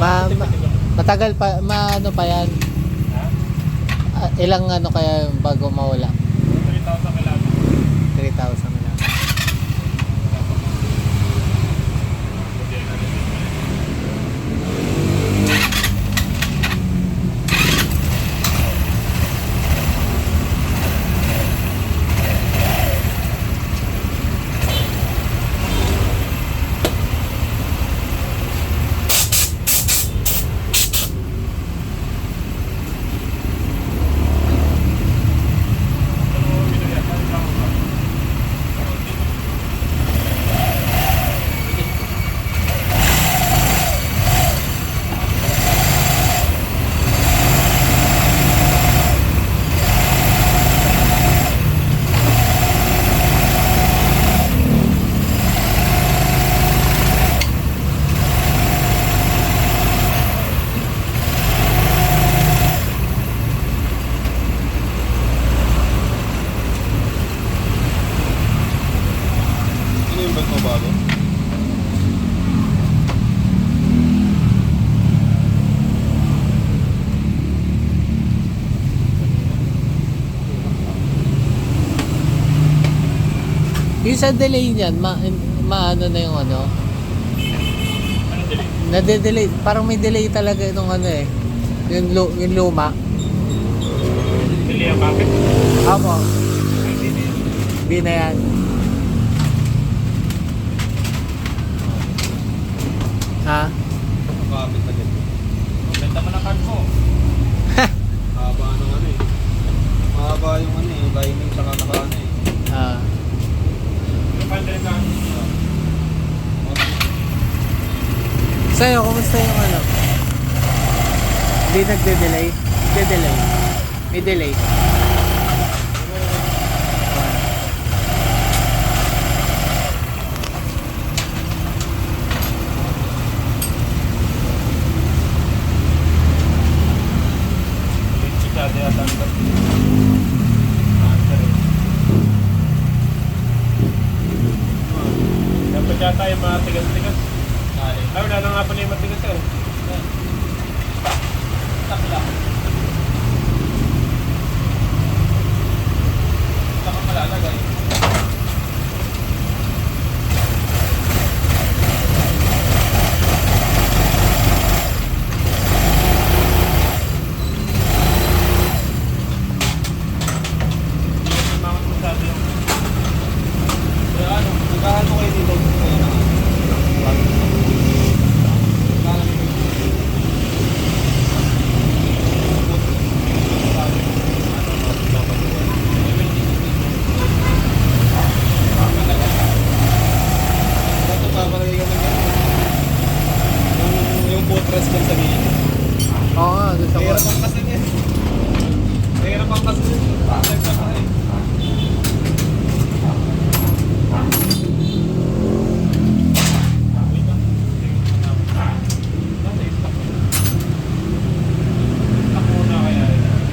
Matagal pa, ano pa yan? Ha? Ilang ano kaya bago mawala? 3,000 kilometers. 3,000 lang. Bago. Yung sa delay niyan, maano na yung ano? Ano delay? Nade-delay. Parang may delay talaga itong ano eh. Yung luma. Delay ang bakit? Ako. Hindi na yan. Ha? Nakakapit na dito. Ang ganda mo ng card mo. Mahaba ng ano eh. Mahaba yung ano eh. Yung lining tsaka naka-ano eh. Ah. Yung pandel ka. Sa'yo, kumusta yung ano? Hindi nagde-delay? Nagde-delay. May delay. Dati ata ang dati. Dapat yata yung mga tigas-tigas. Ay, wala na nga pala yung matigas eh. Takla. Saka malalagay. Nagkahan mo kayo dito. Kaya na. Yung buttress dyan sa gilid. Oo nga, gusto ko. Mahirap ang kasi niya. Mahirap ang kasi niya. Patag na kasi.